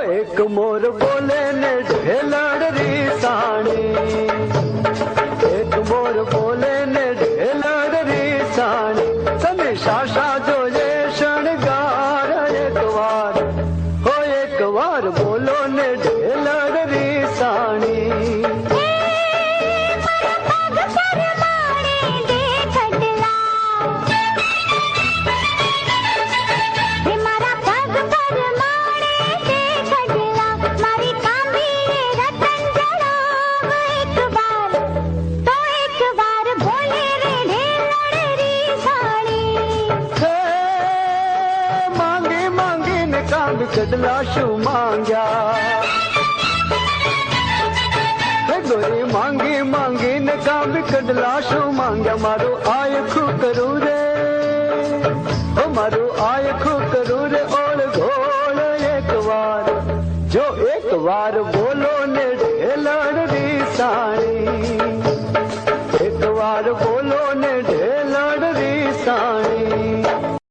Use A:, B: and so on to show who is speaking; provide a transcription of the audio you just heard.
A: एक मोर बोले ने ढेलड़ री साणी, एक मोर बोले ने ढेलड़ री साणी, तमे शाशा जो ये शणगार एक बार बोलो ने ढेलड़ री साणी। कदला शू मांग्या गोरी मांगी मांगी ने काम कदला शू मांग्या, मारो आय खू करू रे ओ मारो आय खू करू रे ओल घोल एक बार, जो एक बार बोलो ने ढेलड़ री साणी, एक बार बोलो ने ढेलड़ री साणी।